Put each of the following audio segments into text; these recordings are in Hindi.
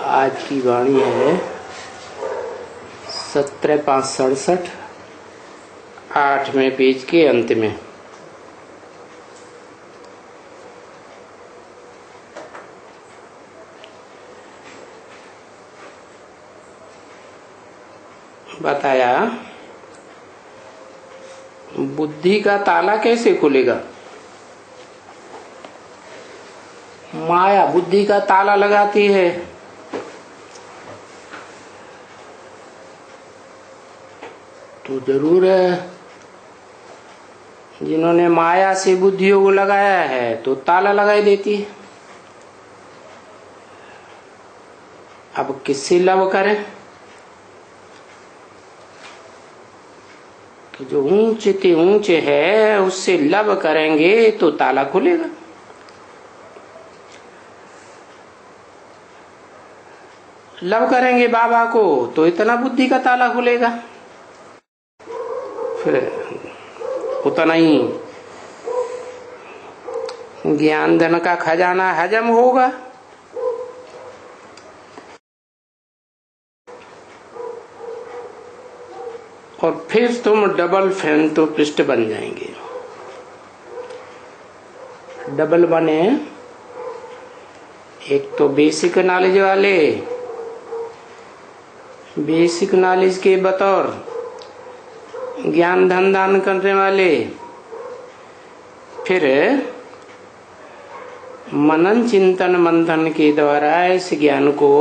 आज की वाणी है 17/5/67, 8वें पेज के अंत में। बताया बुद्धि का ताला कैसे खुलेगा। माया बुद्धि का ताला लगाती है। तो जरूर है जिन्होंने माया से बुद्धियों को लगाया है तो ताला लगाई देती है। अब किससे लव करें। तो जो ऊंचे ते ऊंचे है उससे लव करेंगे तो ताला खुलेगा। लव करेंगे बाबा को तो इतना बुद्धि का ताला खुलेगा। फिर उतना ही ज्ञान धन का खजाना हजम होगा। और फिर तुम डबल फैन तो पृष्ठ बन जाएंगे। डबल बने, एक तो बेसिक नॉलेज वाले, बेसिक नॉलेज के बतौर ज्ञान धन दान करने वाले, फिर मनन चिंतन मंथन के द्वारा इस ज्ञान को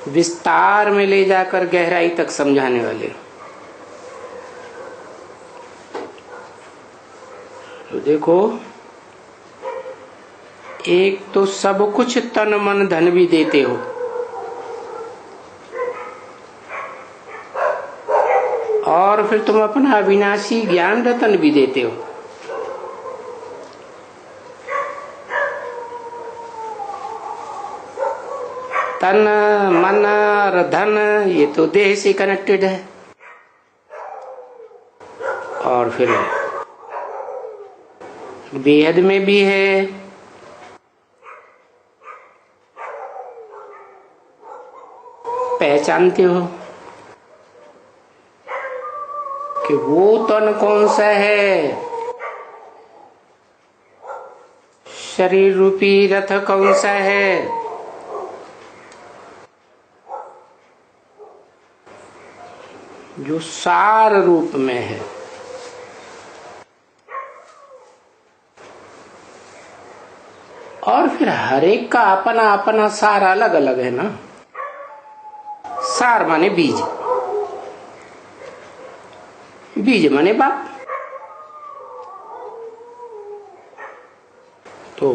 विस्तार में ले जाकर गहराई तक समझाने वाले। तो देखो, एक तो सब कुछ तन मन धन भी देते हो, और फिर तुम अपना अविनाशी ज्ञान रतन भी देते हो। तन मन और धन ये तो देह से कनेक्टेड है। और फिर बेहद में भी है। पहचानते हो कि वो तन कौन सा है, शरीर रूपी रथ कौन सा है। जो सार रूप में है। और फिर हर एक का अपना अपना सार अलग अलग है ना। सार माने बीज, बीज माने बाप। तो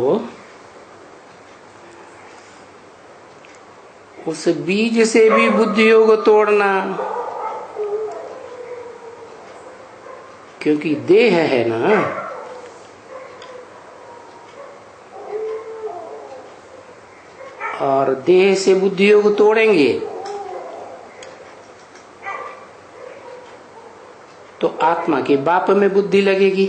उस बीज से भी बुद्धियों को तोड़ना, क्योंकि देह है ना। और देह से बुद्धियों को तोड़ेंगे तो आत्मा के बाप में बुद्धि लगेगी।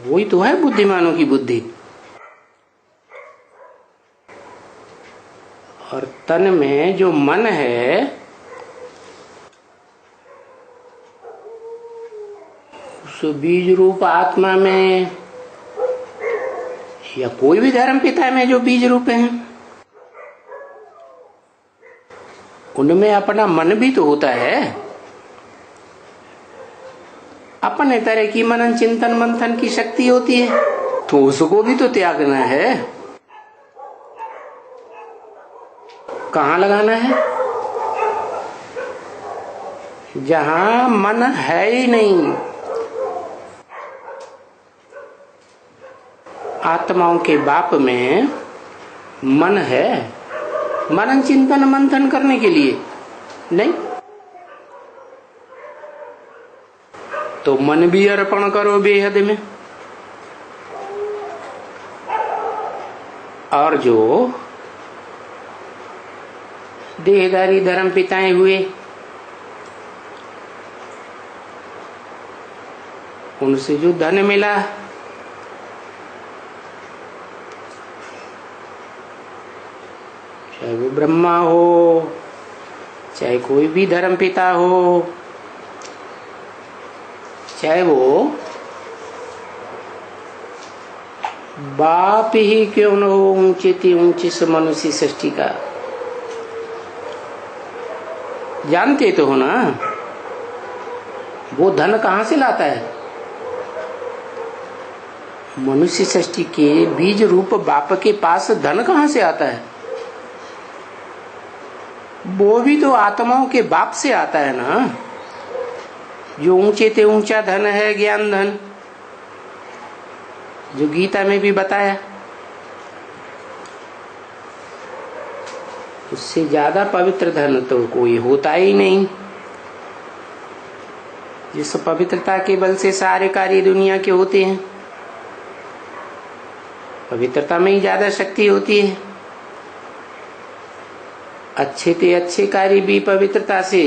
वही तो है बुद्धिमानों की बुद्धि। और तन में जो मन है उस बीज रूप आत्मा में, या कोई भी धर्म पिता में जो बीज रूप हैं, उनमें अपना मन भी तो होता है। अपने तरह की मनन चिंतन मंथन की शक्ति होती है, तो उसको भी तो त्यागना है। कहाँ लगाना है? जहां मन है ही नहीं। आत्माओं के बाप में मन है, मनन चिंतन मंथन करने के लिए नहीं। तो मन भी अर्पण करो बेहद में। और जो देहदारी धर्म पिताएं हुए, उनसे जो धन मिला चाहे वो ब्रह्मा हो, चाहे कोई भी धर्म पिता हो, चाहे वो बाप ही क्यों न हो ऊंचे ती ऊंची से मनुष्य सृष्टि का। जानते तो हो ना वो धन कहां से लाता है? मनुष्य सृष्टि के बीज रूप बाप के पास धन कहां से आता है? वो भी तो आत्माओं के बाप से आता है ना, जो ऊंचे ते ऊंचा धन है ज्ञान धन, जो गीता में भी बताया। उससे ज्यादा पवित्र धन तो कोई होता ही नहीं, जिस पवित्रता के बल से सारे कार्य दुनिया के होते हैं। पवित्रता में ही ज्यादा शक्ति होती है। अच्छे ते अच्छे कार्य भी पवित्रता से,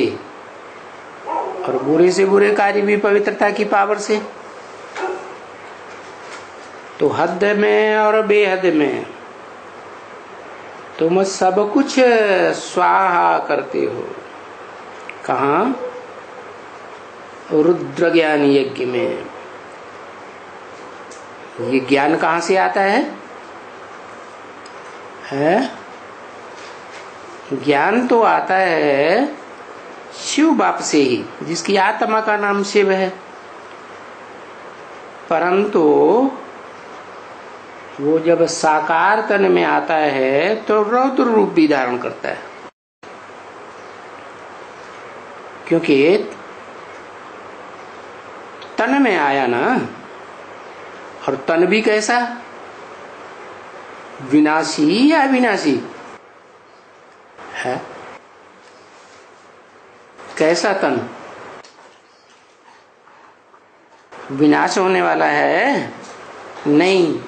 और बुरे से बुरे कार्य भी पवित्रता की पावर से। तो हद में और बेहद में तुम सब कुछ स्वाहा करते हो। कहाँ? रुद्र ज्ञान यज्ञ में। ये ज्ञान कहाँ से आता है? ज्ञान तो आता है शिव बाप से ही, जिसकी आत्मा का नाम शिव है। परंतु वो जब साकार तन में आता है तो रौद्र रूप भी धारण करता है, क्योंकि तन में आया ना। और तन भी कैसा? विनाशी या अविनाशी है? कैसा तन? विनाश होने वाला है? नहीं,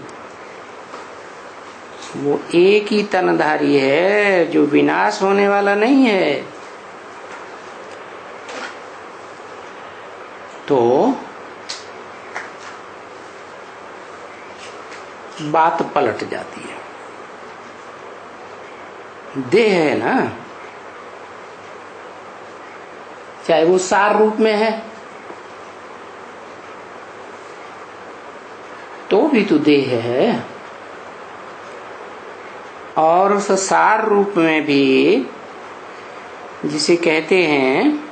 वो एक ही तनधारी है जो विनाश होने वाला नहीं है। तो बात पलट जाती है। देह है ना, चाहे वो सार रूप में है तो भी तो देह है, और उस सार रूप में भी जिसे कहते हैं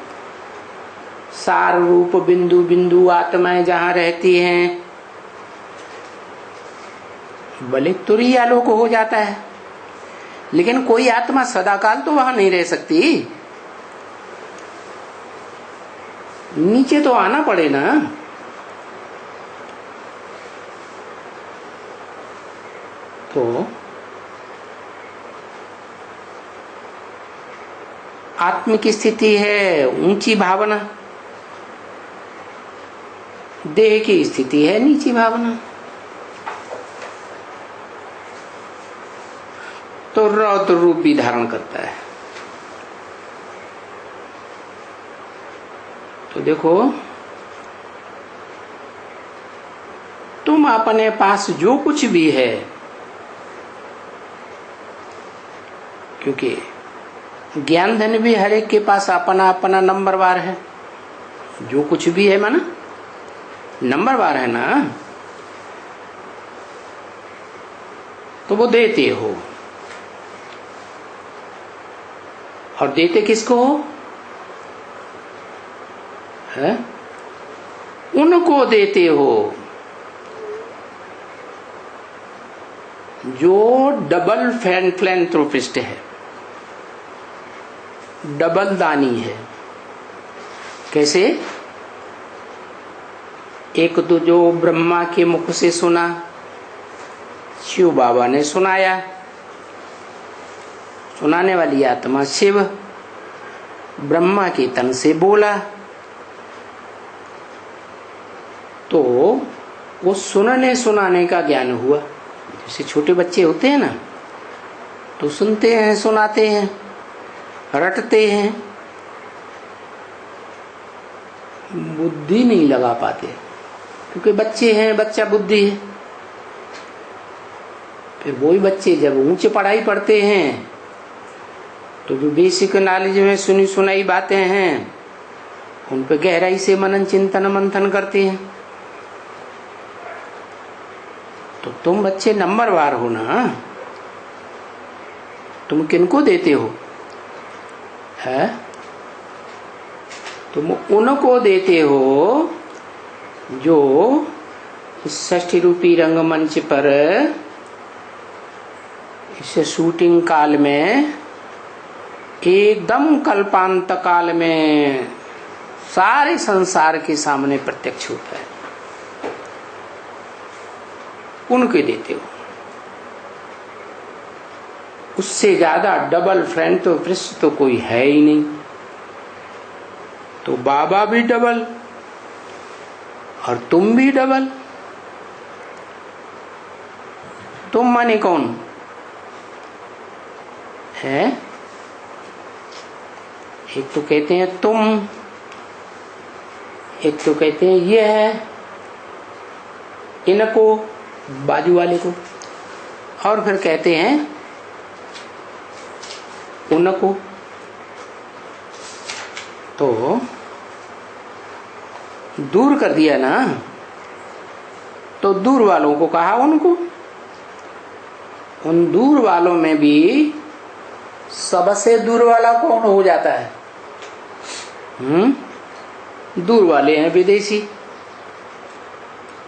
सार रूप बिंदु बिंदु आत्माएं जहां रहती हैं, भले तुरीय आलोक हो जाता है, लेकिन कोई आत्मा सदाकाल तो वहां नहीं रह सकती। नीचे तो आना पड़े ना। तो आत्मिक स्थिति है ऊंची भावना, देह की स्थिति है नीची भावना। तो रौद्र रूप भी धारण करता है। तो देखो, तुम अपने पास जो कुछ भी है, क्योंकि ज्ञान धन भी हर एक के पास अपना अपना नंबरवार है। जो कुछ भी है माना नंबरवार है ना, तो वो देते हो। और देते किसको हो? है? उनको देते हो जो डबल फिलैंथ्रोपिस्ट है, डबल दानी है। कैसे? एक तो जो ब्रह्मा के मुख से सुना, शिव बाबा ने सुनाया, सुनाने वाली आत्मा शिव ब्रह्मा के तन से बोला, तो वो सुनने सुनाने का ज्ञान हुआ। जैसे छोटे बच्चे होते हैं ना, तो सुनते हैं, सुनाते हैं, रटते हैं, बुद्धि नहीं लगा पाते, क्योंकि बच्चे हैं, बच्चा बुद्धि है। फिर वही बच्चे जब ऊंचे पढ़ाई पढ़ते हैं तो जो बेसिक नॉलेज में सुनी सुनाई बातें हैं उन पे गहराई से मनन चिंतन मंथन करते हैं। तो तुम बच्चे नंबरवार हो ना, तुम किनको देते हो? है तुम उनको देते हो जो इस 60 रूपी रंगमंच पर इस शूटिंग काल में एकदम कल्पांत काल में सारे संसार के सामने प्रत्यक्ष होता है, उनके देते हो। उससे ज्यादा डबल फ्रेंड तो पृष्ठ तो कोई है ही नहीं। तो बाबा भी डबल और तुम भी डबल। तुम माने कौन है? एक तो कहते हैं तुम, एक तो कहते हैं ये है, इनको बाजू वाले को, और फिर कहते हैं उनको। तो दूर कर दिया ना, तो दूर वालों को कहा उनको। उन दूर वालों में भी सबसे दूर वाला कौन हो जाता है? दूर वाले हैं विदेशी,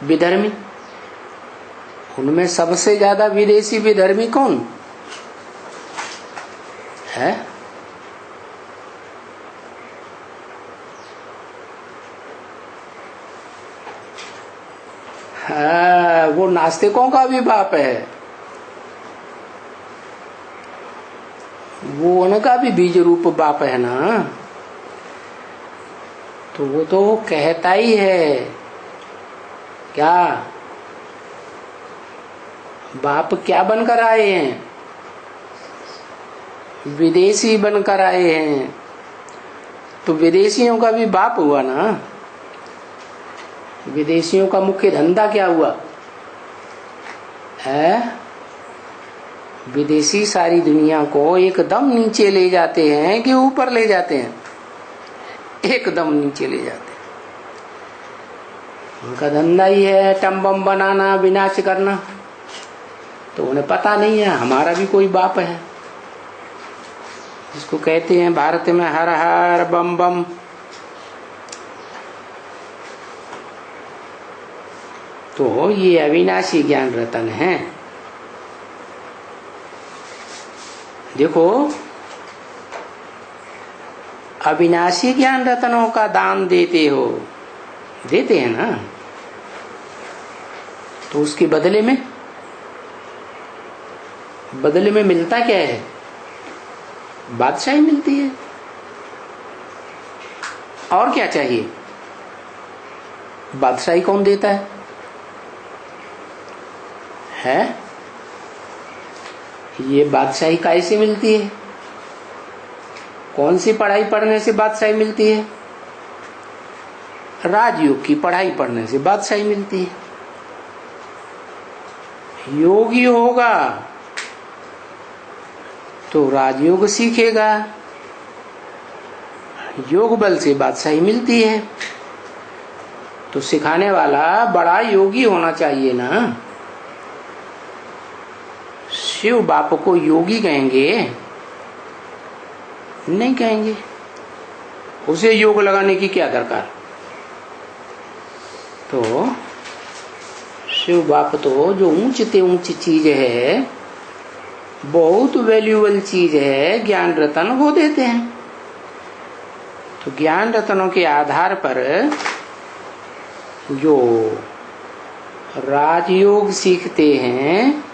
विधर्मी। उनमें सबसे ज्यादा विदेशी विधर्मी कौन है? हाँ, वो नास्तिकों का भी बाप है, वो उनका भी बीज रूप बाप है ना। तो वो तो कहता ही है क्या, बाप क्या बनकर आए हैं? विदेशी बनकर आए हैं। तो विदेशियों का भी बाप हुआ ना। विदेशियों का मुख्य धंधा क्या हुआ है? विदेशी सारी दुनिया को एकदम नीचे ले जाते हैं कि ऊपर ले जाते हैं? एकदम नीचे ले जाते हैं। उनका धंधा ही है टम बम बनाना, विनाश करना। तो उन्हें पता नहीं है हमारा भी कोई बाप है, जिसको कहते हैं भारत में हर हर बम बम। तो ये अविनाशी ज्ञान रतन है। देखो, अविनाशी ज्ञान रतनों का दान देते हो, देते हैं ना, तो उसके बदले में मिलता क्या है? बादशाही मिलती है। और क्या चाहिए? बादशाही कौन देता है? ये बादशाही कैसे मिलती है? कौन सी पढ़ाई पढ़ने से बादशाही मिलती है? राजयोग की पढ़ाई पढ़ने से बादशाही मिलती है। योगी होगा तो राजयोग सीखेगा, योग बल से बादशाही मिलती है। तो सिखाने वाला बड़ा योगी होना चाहिए ना। शिव बाप को योगी कहेंगे? नहीं कहेंगे। उसे योग लगाने की क्या दरकार? तो शिव बाप तो जो ऊंच से ऊंची चीज है, बहुत वैल्यूएबल चीज है, ज्ञान रतन, वो देते हैं। तो ज्ञान रतनों के आधार पर जो राजयोग सीखते हैं,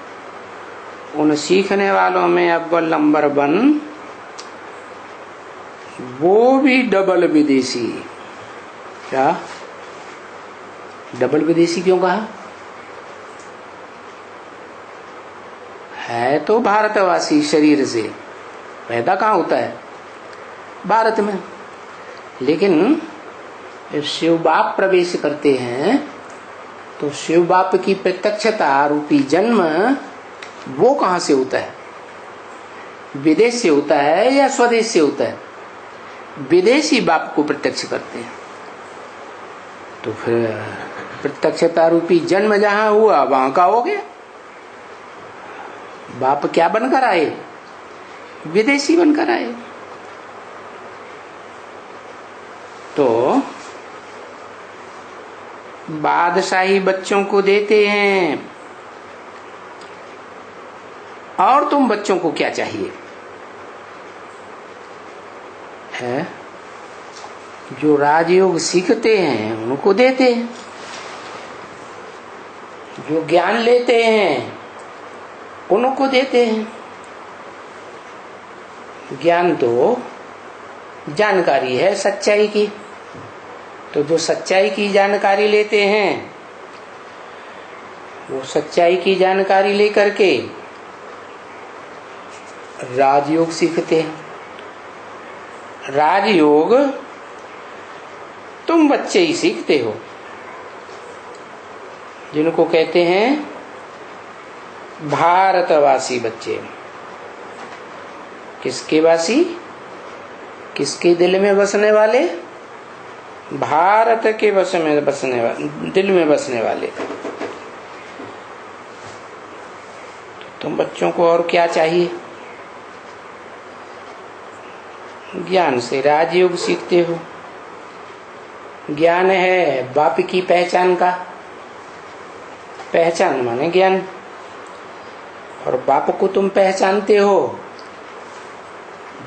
उन सीखने वालों में अव्वल नंबर 1 वो भी डबल विदेशी। क्या डबल विदेशी क्यों कहा? है तो भारतवासी शरीर से, पैदा कहाँ होता है? भारत में। लेकिन शिव बाप प्रवेश करते हैं तो शिव बाप की प्रत्यक्षता रूपी जन्म वो कहाँ से होता है? विदेश से होता है या स्वदेश से होता है? विदेशी बाप को प्रत्यक्ष करते हैं। तो फिर प्रत्यक्षता रूपी जन्म जहां हुआ वहां का हो गया। बाप क्या बनकर आए? विदेशी बनकर आए। तो बादशाही बच्चों को देते हैं, और तुम बच्चों को क्या चाहिए है? जो राजयोग सीखते हैं उनको देते हैं, जो ज्ञान लेते हैं उनको देते हैं। ज्ञान तो जानकारी है सच्चाई की, तो जो सच्चाई की जानकारी लेते हैं वो सच्चाई की जानकारी लेकर के राजयोग सीखते हैं। राजयोग तुम बच्चे ही सीखते हो, जिनको कहते हैं भारतवासी बच्चे। किसके वासी? किसके दिल में बसने वाले? भारत के बस में बसने वाले, दिल में बसने वाले। तुम बच्चों को और क्या चाहिए? ज्ञान से राजयोग सीखते हो। ज्ञान है बाप की पहचान का, पहचान माने ज्ञान, और बाप को तुम पहचानते हो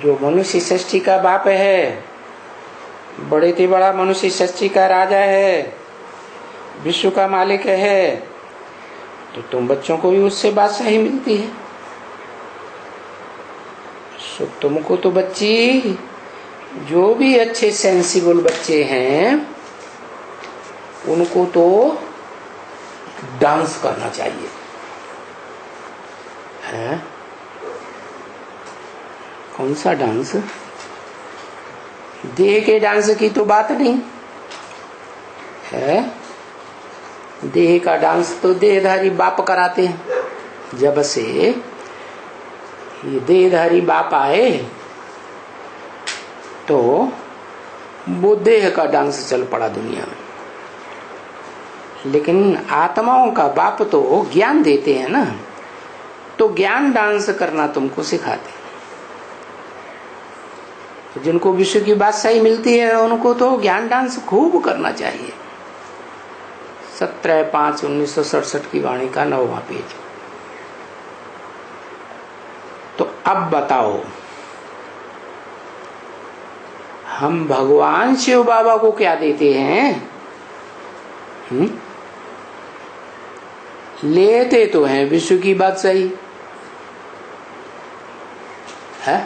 जो मनुष्य सृष्टि का बाप है, बड़े से बड़ा मनुष्य सृष्टि का राजा है, विश्व का मालिक है। तो तुम बच्चों को भी उससे बादशाही मिलती है। सो तुमको तो बच्ची, जो भी अच्छे सेंसिबल बच्चे हैं उनको तो डांस करना चाहिए है। कौन सा डांस? देह के डांस की तो बात नहीं है। देह का डांस तो देहधारी बाप कराते हैं। जब से ये देहधारी बाप आए तो वो देह का डांस चल पड़ा दुनिया में। लेकिन आत्माओं का बाप तो ज्ञान देते हैं ना, तो ज्ञान डांस करना तुमको सिखाते हैं। तो जिनको विश्व की बादशाही मिलती है उनको तो ज्ञान डांस खूब करना चाहिए। 17/5/1967 की वाणी का 9वां पेज। तो अब बताओ, हम भगवान शिव बाबा को क्या देते हैं? लेते तो हैं विश्व की बादशाही है।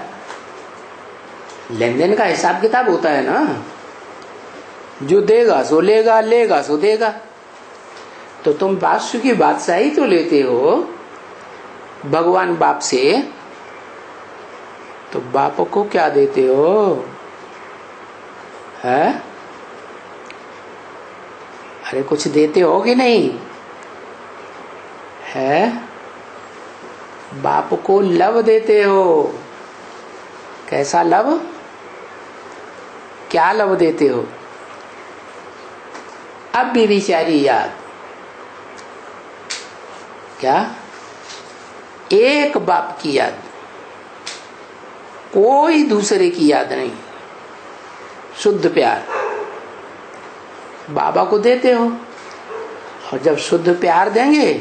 लेन देन का हिसाब किताब होता है ना, जो देगा सो लेगा, लेगा सो देगा। तो तुम विश्व की बादशाही तो लेते हो भगवान बाप से, तो बाप को क्या देते हो है? अरे कुछ देते हो कि नहीं है? बाप को लव देते हो। कैसा लव? क्या लव देते हो? अब भी बेचारी याद, क्या? एक बाप की याद, कोई दूसरे की याद नहीं। शुद्ध प्यार बाबा को देते हो, और जब शुद्ध प्यार देंगे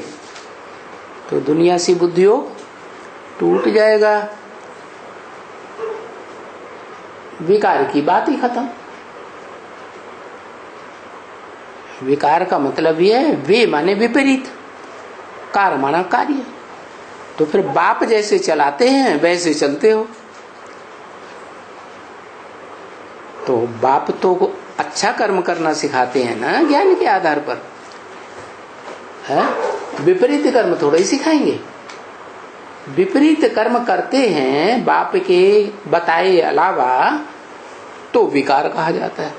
तो दुनिया से बुद्धियोग टूट जाएगा। विकार की बात ही खत्म। विकार का मतलब ये है, वे माने विपरीत, कार माना कार्य। तो फिर बाप जैसे चलाते हैं वैसे चलते हो। तो बाप तो अच्छा कर्म करना सिखाते हैं ना ज्ञान के आधार पर है। विपरीत कर्म थोड़ा ही सिखाएंगे। विपरीत कर्म करते हैं बाप के बताए अलावा तो विकार कहा जाता है।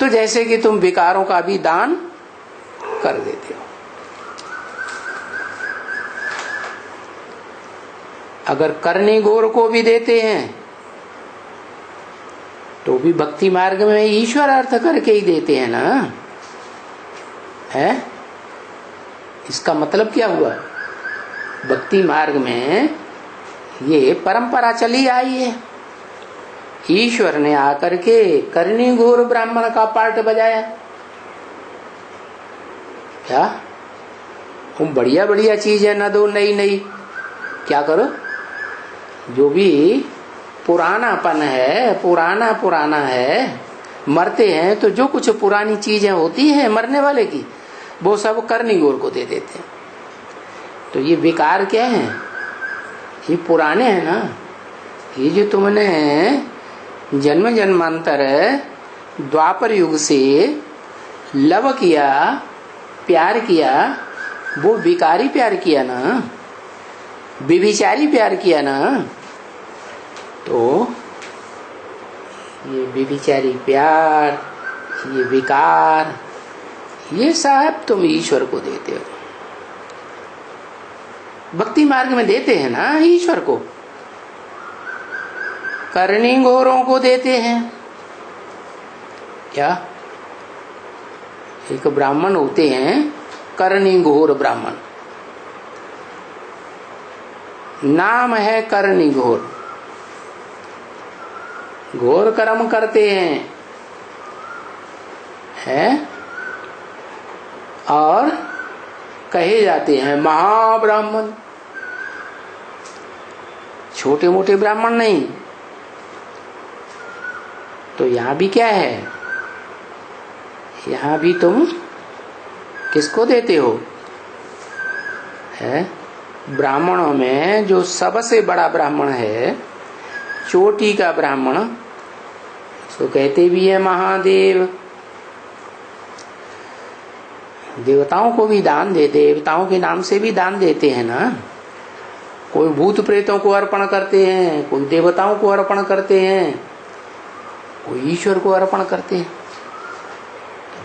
तो जैसे कि तुम विकारों का भी दान कर देते हो। अगर करनी घोर को भी देते हैं तो भी भक्ति मार्ग में ईश्वर अर्थ करके ही देते हैं ना, है? इसका मतलब क्या हुआ? भक्ति मार्ग में ये परंपरा चली आई है। ईश्वर ने आकर के करनी घोर ब्राह्मण का पार्ट बजाया। क्या तुम बढ़िया बढ़िया चीज है ना दो, नई नई क्या करो? जो भी पुरानापन है, पुराना है, मरते हैं तो जो कुछ पुरानी चीजें होती है मरने वाले की, वो सब करनी घोर को दे देते हैं। तो ये विकार क्या है? ये पुराने हैं ना। ये जो तुमने जन्म जन्मांतर द्वापर युग से लव किया, प्यार किया, वो विकारी प्यार किया ना, व्यभिचारी प्यार किया ना। तो ये व्यभिचारी प्यार, ये विकार, ये सब तुम ईश्वर को देते हो। भक्ति मार्ग में देते हैं ना ईश्वर को, करनी घोरों को देते हैं। क्या? एक ब्राह्मण होते हैं करनी घोर ब्राह्मण, नाम है करनी घोर, घोर कर्म करते हैं और कहे जाते हैं महाब्राह्मण। छोटे मोटे ब्राह्मण नहीं। तो यहां भी क्या है? यहां भी तुम किसको देते हो? है ब्राह्मणों में जो सबसे बड़ा ब्राह्मण है, चोटी का ब्राह्मण, उसको कहते भी है महादेव। देवताओं को भी दान देते, देवताओं के नाम से भी दान देते हैं ना। कोई भूत प्रेतों को अर्पण करते हैं, कोई देवताओं को अर्पण करते हैं, कोई ईश्वर को अर्पण करते हैं।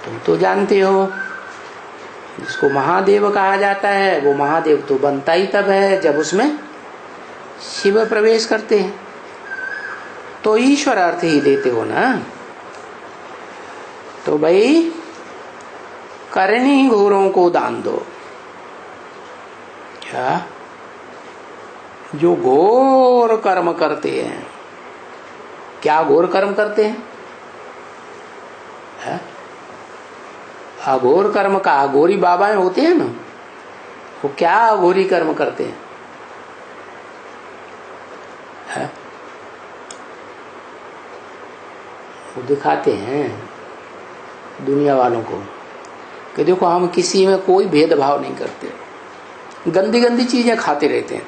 तुम तो जानते हो, जिसको महादेव कहा जाता है वो महादेव तो बनता ही तब है जब उसमें शिव प्रवेश करते हैं। तो ईश्वर अर्थ ही देते हो ना। तो भाई करनी घोरों को दान दो। क्या? जो घोर कर्म करते हैं। क्या घोर कर्म करते हैं? है? अघोर कर्म का अघोरी बाबाएं होते हैं ना, वो क्या अघोरी कर्म करते हैं? है? वो दिखाते हैं दुनिया वालों को कि देखो हम किसी में कोई भेदभाव नहीं करते, गंदी गंदी चीजें खाते रहते हैं।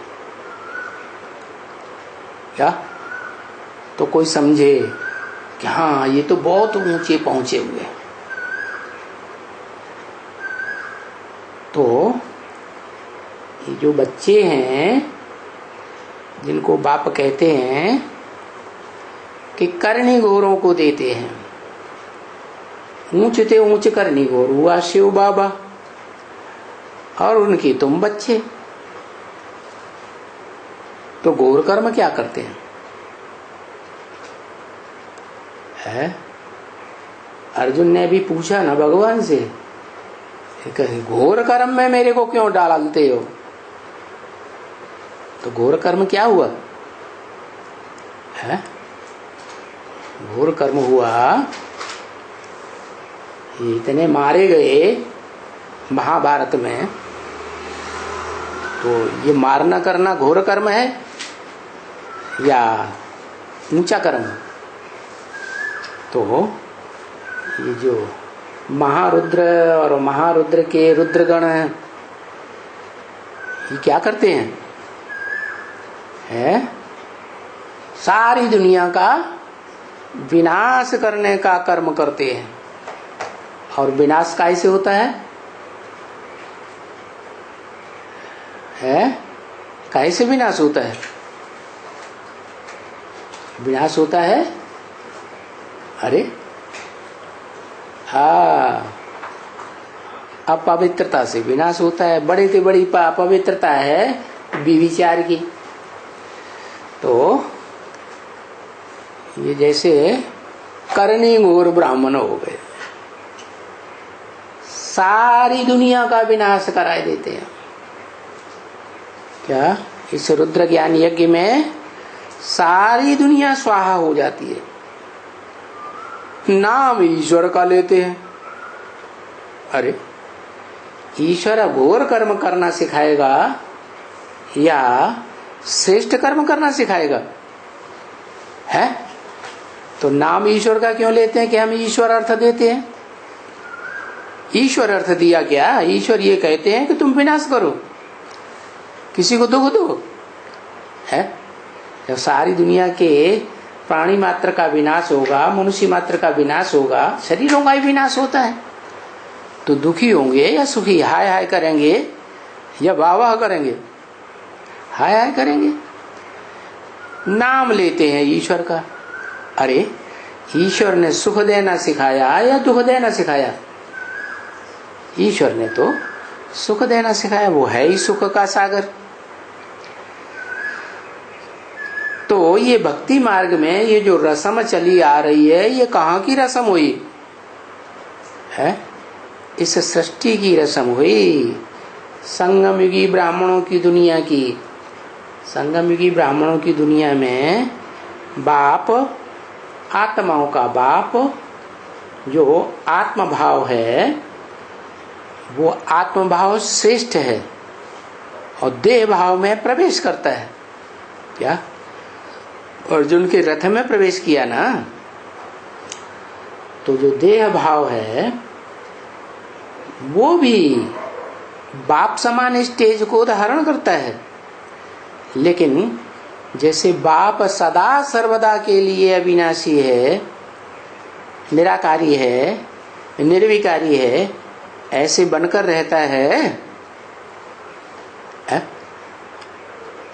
क्या? तो कोई समझे कि हाँ ये तो बहुत ऊंचे पहुंचे हुए। तो ये जो बच्चे हैं जिनको बाप कहते हैं कि करनी घोरों को देते हैं, ऊंच ते ऊंच करनी घोर हुआ शिव बाबा और उनकी तुम बच्चे। तो घोर कर्म क्या करते हैं? है? अर्जुन ने भी पूछा ना भगवान से, घोर कर्म में मेरे को क्यों डालते हो? तो घोर कर्म क्या हुआ? है? घोर कर्म हुआ, इतने मारे गए महाभारत में। तो ये मारना करना घोर कर्म है या ऊंचा कर्म? तो ये जो महारुद्र और महारुद्र के रुद्रगण ये क्या करते हैं? है? सारी दुनिया का विनाश करने का कर्म करते हैं। और विनाश कैसे होता है? कैसे विनाश होता है? विनाश होता है, अरे हाँ, अपवित्रता से विनाश होता है। बड़ी से बड़ी अपवित्रता है व्यभिचार की। तो ये जैसे करनी घोर ब्राह्मण हो गए, सारी दुनिया का विनाश कराए देते हैं। क्या इस रुद्र ज्ञान यज्ञ में सारी दुनिया स्वाहा हो जाती है। नाम ईश्वर का लेते हैं। अरे ईश्वर घोर कर्म करना सिखाएगा या श्रेष्ठ कर्म करना सिखाएगा? है तो नाम ईश्वर का क्यों लेते हैं कि हम ईश्वर अर्थ देते हैं? ईश्वर अर्थ दिया क्या? ईश्वर ये कहते हैं कि तुम विनाश करो, किसी को दुख दो। है जब सारी दुनिया के प्राणी मात्र का विनाश होगा, मनुष्य मात्र का विनाश होगा, शरीरों का ही विनाश होता है, तो दुखी होंगे या सुखी? हाय हाय करेंगे या वाह वाह करेंगे? हाय हाय करेंगे। नाम लेते हैं ईश्वर का। अरे ईश्वर ने सुख देना सिखाया या दुख देना सिखाया? ईश्वर ने तो सुख देना सिखाया, वो है ही सुख का सागर। तो ये भक्ति मार्ग में ये जो रस्म चली आ रही है, ये कहाँ की रस्म हुई है? इस सृष्टि की रस्म हुई, संगम युगी ब्राह्मणों की दुनिया की। संगम युगी ब्राह्मणों की दुनिया में बाप, आत्माओं का बाप, जो आत्म भाव है, वो आत्म भाव श्रेष्ठ है और देह भाव में प्रवेश करता है। क्या अर्जुन के रथ में प्रवेश किया ना, तो जो देह भाव है वो भी बाप समान स्टेज को धारण करता है। लेकिन जैसे बाप सदा सर्वदा के लिए अविनाशी है, निराकारी है, निर्विकारी है, ऐसे बनकर रहता है,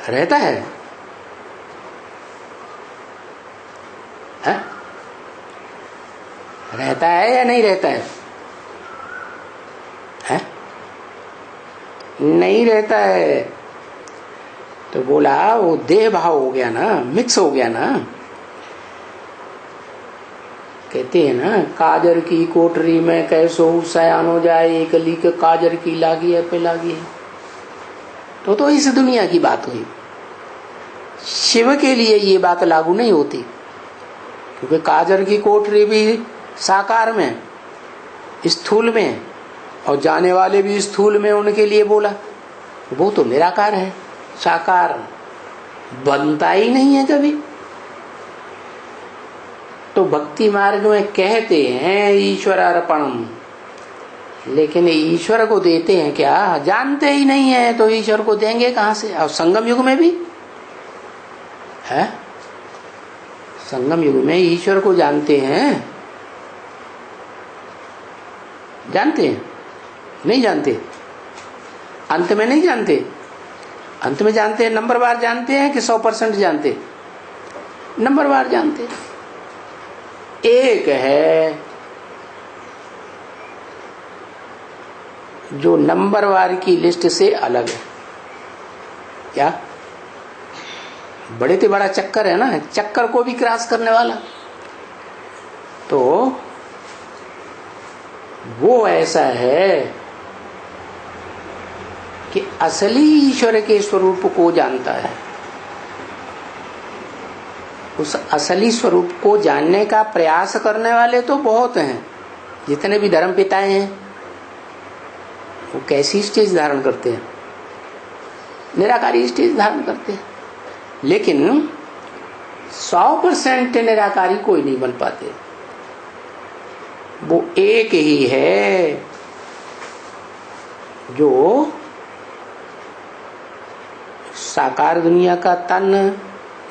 रहता है, रहता है या नहीं रहता है? नहीं रहता है। तो बोला वो देह भाव हो गया ना, मिक्स हो गया ना। कहते हैं ना, काजर की कोठरी में कैसो सयान हो जाए, एक लीक काजर की लागी है पे लागी है। तो इस दुनिया की बात हुई। शिव के लिए ये बात लागू नहीं होती, क्योंकि काजर की कोठरी भी साकार में, स्थूल में, और जाने वाले भी स्थूल में, उनके लिए बोला। वो तो निराकार है, साकार बनता ही नहीं है कभी। तो भक्ति मार्ग में कहते हैं ईश्वर अर्पणम, लेकिन ईश्वर को देते हैं क्या? जानते ही नहीं है, तो ईश्वर को देंगे कहां से? और संगम युग में भी है, संगम युग में ईश्वर को जानते हैं? जानते हैं? नहीं जानते। अंत में नहीं जानते। अंत में जानते हैं, नंबरवार जानते हैं कि 100% जानते? नंबरवार जानते। एक है जो नंबरवार की लिस्ट से अलग है। क्या? बड़े से बड़ा चक्कर है ना, चक्कर को भी क्रॉस करने वाला। तो वो ऐसा है कि असली ईश्वर के स्वरूप को जानता है। उस असली स्वरूप को जानने का प्रयास करने वाले तो बहुत हैं। जितने भी धर्म पिताएं हैं, वो कैसी स्टेज धारण करते हैं? निराकारी स्टेज धारण करते हैं। लेकिन 100% निराकारी कोई नहीं बन पाते। वो एक ही है जो साकार दुनिया का तन,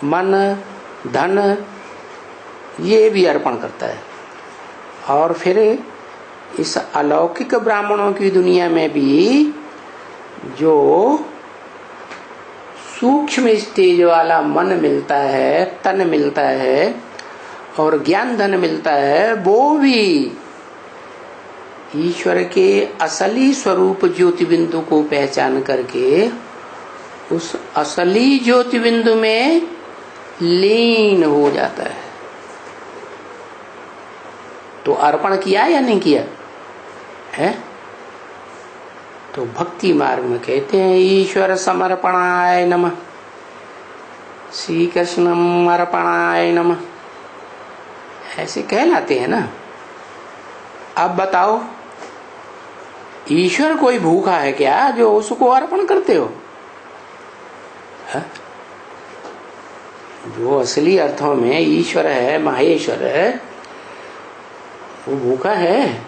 मन, धन ये भी अर्पण करता है। और फिर इस अलौकिक ब्राह्मणों की दुनिया में भी जो सूक्ष्म स्टेज वाला मन मिलता है, तन मिलता है और ज्ञान धन मिलता है, वो भी ईश्वर के असली स्वरूप ज्योति बिंदु को पहचान करके उस असली ज्योति बिंदु में लीन हो जाता है। तो अर्पण किया या नहीं किया है? तो भक्ति मार्ग में कहते हैं ईश्वर समर्पणाय नमः, श्री कृष्णम अर्पणाय नमः, ऐसे कहलाते हैं ना। अब बताओ, ईश्वर कोई भूखा है क्या जो उसको अर्पण करते हो? है? जो असली अर्थों में ईश्वर है, माहेश्वर है, वो भूखा है?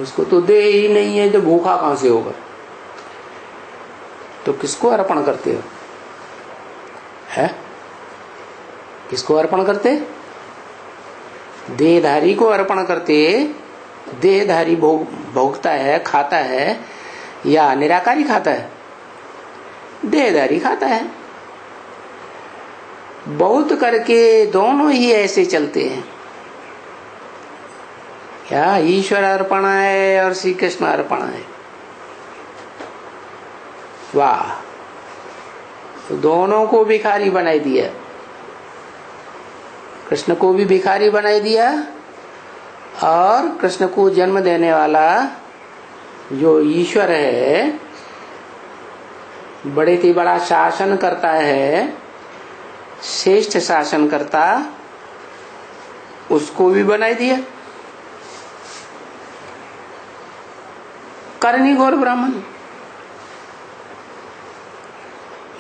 उसको तो दे ही नहीं है, तो भूखा कहां से होगा? तो किसको अर्पण करते हो? है? किसको अर्पण करते? देहधारी को अर्पण करते। देहधारी भोगता है, खाता है, या निराकारी खाता है? देहधारी खाता है। बहुत करके दोनों ही ऐसे चलते हैं। क्या ईश्वर अर्पण है और श्री कृष्ण अर्पण है? वाह, तो दोनों को भिखारी बनाई दिया। कृष्ण को भी भिखारी बनाई दिया, और कृष्ण को जन्म देने वाला जो ईश्वर है, बड़े ही बड़ा शासन करता है, श्रेष्ठ शासन करता, उसको भी बनाई दिया करनी गौर ब्राह्मण।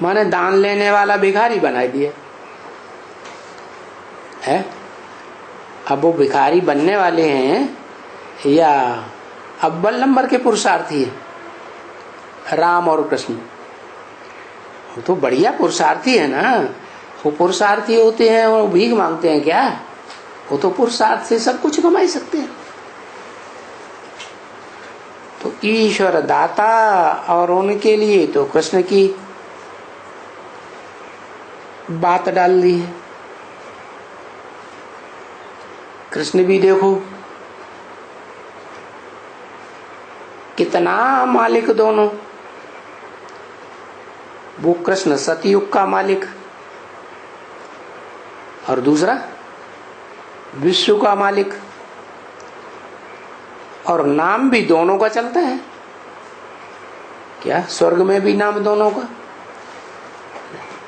माने दान लेने वाला भिखारी बनाई दिया है। अब वो भिखारी बनने वाले हैं या अव्वल नंबर के पुरुषार्थी है राम और कृष्ण? वो तो बढ़िया पुरुषार्थी है ना। वो पुरुषार्थी होते हैं और भीख मांगते हैं क्या? वो तो पुरुषार्थ से सब कुछ कमा सकते हैं। तो ईश्वर दाता, और उनके लिए तो कृष्ण की बात डाल दी है। कृष्ण भी देखो कितना मालिक दोनों। वो कृष्ण सतयुग का मालिक, और दूसरा विश्व का मालिक, और नाम भी दोनों का चलता है। क्या स्वर्ग में भी नाम दोनों का?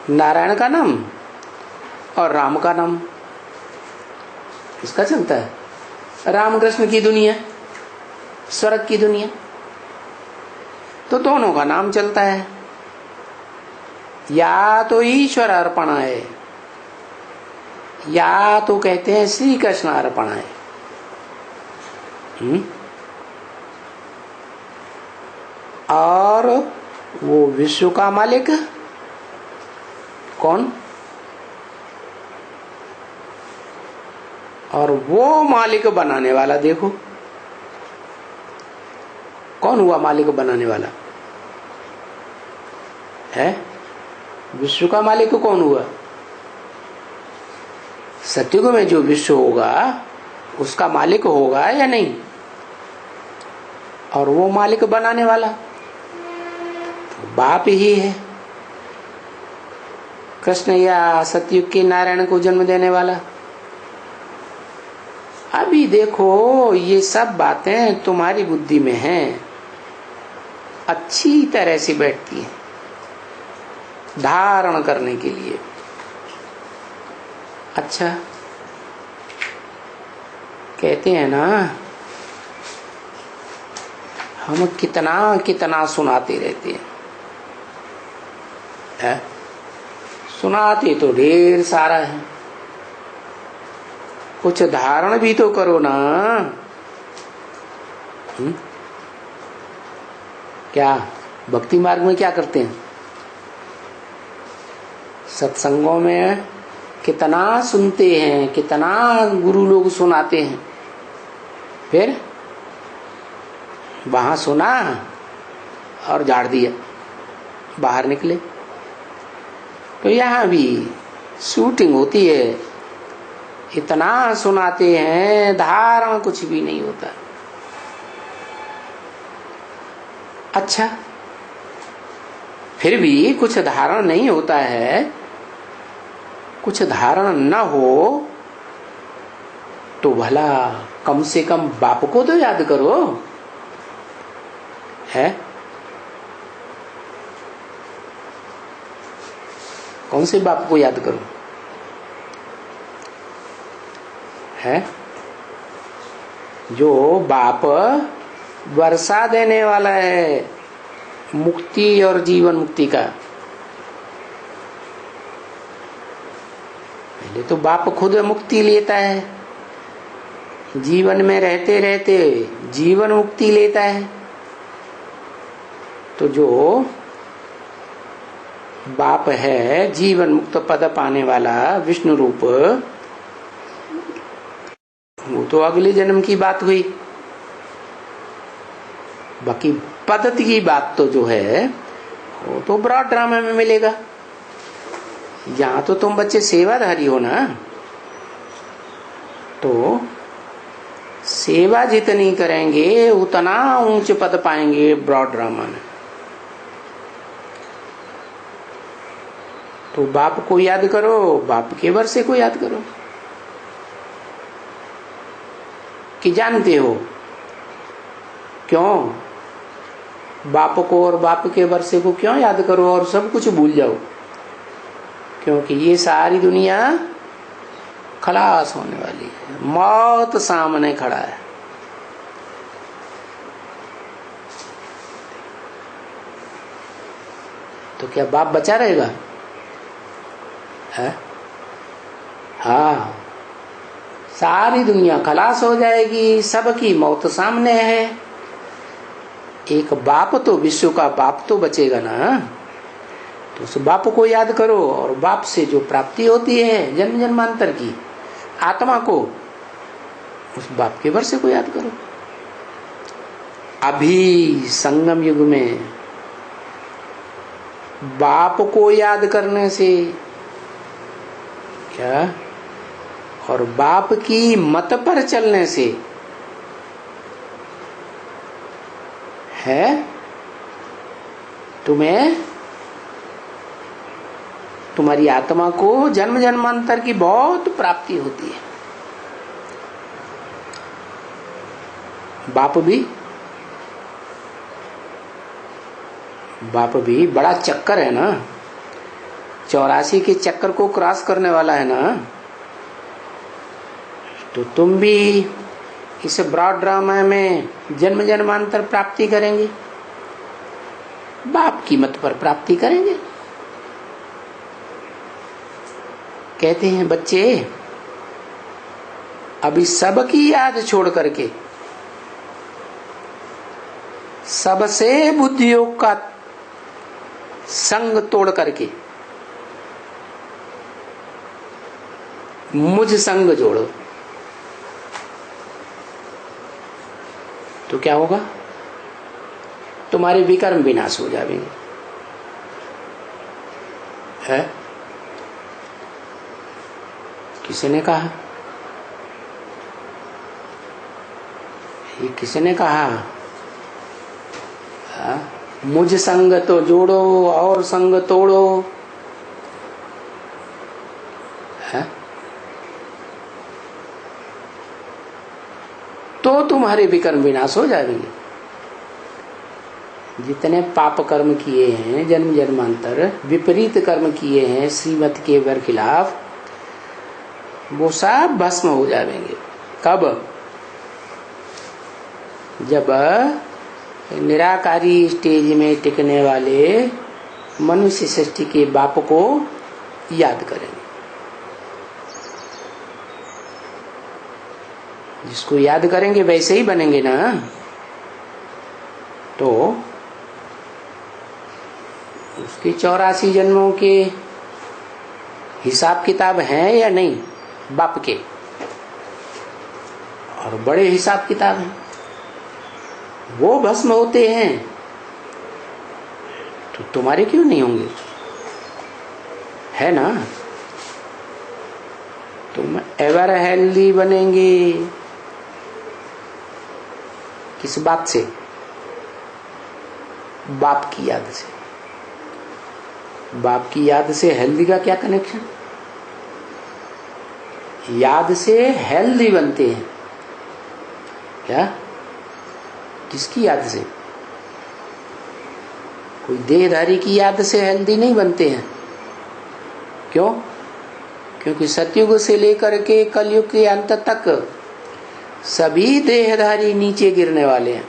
नारायण का नाम और राम का नाम किसका चलता है? रामकृष्ण की दुनिया, स्वर्ग की दुनिया, तो दोनों का नाम चलता है। या तो ईश्वर अर्पण है, या तो कहते हैं श्री कृष्ण अर्पण है। और वो विश्व का मालिक कौन? और वो मालिक बनाने वाला देखो कौन हुआ? मालिक बनाने वाला है। विश्व का मालिक कौन हुआ? सतयुग में जो विश्व होगा उसका मालिक होगा या नहीं? और वो मालिक बनाने वाला तो बाप ही है। कृष्ण या सतयुग के नारायण को जन्म देने वाला। अभी देखो ये सब बातें तुम्हारी बुद्धि में हैं, अच्छी तरह से बैठती हैं धारण करने के लिए। अच्छा, कहते हैं ना हम कितना कितना सुनाते रहते हैं, है? सुनाते तो ढेर सारा है, कुछ धारण भी तो करो ना। क्या भक्ति मार्ग में क्या करते हैं? सत्संगों में कितना सुनते हैं, कितना गुरु लोग सुनाते हैं, फिर वहां सुना और झाड़ दिया, बाहर निकले। तो यहाँ भी शूटिंग होती है, इतना सुनाते हैं, धारण कुछ भी नहीं होता। अच्छा, फिर भी कुछ धारण नहीं होता है, कुछ धारण न हो तो भला कम से कम बाप को तो याद करो, है? कौन से बाप को याद करो, है? जो बाप वर्षा देने वाला है मुक्ति और जीवन मुक्ति का। पहले तो बाप खुद मुक्ति लेता है, जीवन में रहते रहते जीवन मुक्ति लेता है। तो जो बाप है जीवन मुक्त पद पाने वाला विष्णु रूप, वो तो अगले जन्म की बात हुई। बाकी पद्धति की बात तो जो है वो तो ब्रॉड ड्रामा में मिलेगा। यहाँ तो तुम बच्चे सेवाधारी हो ना, तो सेवा जितनी करेंगे उतना ऊंच पद पाएंगे ब्रॉड ड्रामा में। तो बाप को याद करो, बाप के वर्षे को याद करो। कि जानते हो क्यों बाप को और बाप के वर्षे को क्यों याद करो और सब कुछ भूल जाओ? क्योंकि ये सारी दुनिया खलास होने वाली है, मौत सामने खड़ा है। तो क्या बाप बचा रहेगा? है? हाँ, सारी दुनिया खलास हो जाएगी, सबकी मौत सामने है। एक बाप तो, विश्व का बाप तो बचेगा ना। तो उस बाप को याद करो और बाप से जो प्राप्ति होती है जन्म जन्मांतर की आत्मा को, उस बाप के वर्षे को याद करो। अभी संगम युग में बाप को याद करने से क्या, और बाप की मत पर चलने से है तुम्हें, तुम्हारी आत्मा को जन्म जन्मांतर की बहुत प्राप्ति होती है। बाप भी बड़ा चक्कर है ना, 84 के चक्कर को क्रॉस करने वाला है ना। तो तुम भी इस ब्रॉड ड्रामा में जन्म जन्मांतर प्राप्ति करेंगे, बाप की मत पर प्राप्ति करेंगे। कहते हैं बच्चे अभी सबकी याद छोड़ करके, सबसे बुद्धियोग का संग तोड़ करके मुझ संग जोड़ो, तो क्या होगा? तुम्हारे विकर्म विनाश हो जाएंगे। है? किसने कहा? ये किसने कहा? मुझ संग तो जोड़ो और संग तोड़ो। है? तो तुम्हारे विकर्म विनाश हो जाएंगे। जितने पाप कर्म किए हैं जन्म जन्मांतर, विपरीत कर्म किए हैं श्रीमत के बरखिलाफ, वो सब भस्म हो जाएंगे। कब? जब निराकारी स्टेज में टिकने वाले मनुष्य सृष्टि के बाप को याद करेंगे। जिसको याद करेंगे वैसे ही बनेंगे ना। तो उसके 84 जन्मों के हिसाब किताब हैं या नहीं बाप के? और बड़े हिसाब किताब हैं, वो भस्म होते हैं, तो तुम्हारे क्यों नहीं होंगे? है ना? तुम एवर हेल्दी बनेंगे। किस बात से? बाप की याद से। बाप की याद से हेल्दी का क्या कनेक्शन? याद से हेल्दी बनते हैं। क्या? किसकी याद से? कोई देहधारी की याद से हेल्दी नहीं बनते हैं। क्यों? क्योंकि सतयुग से लेकर के कलयुग के अंत तक सभी देहधारी नीचे गिरने वाले हैं।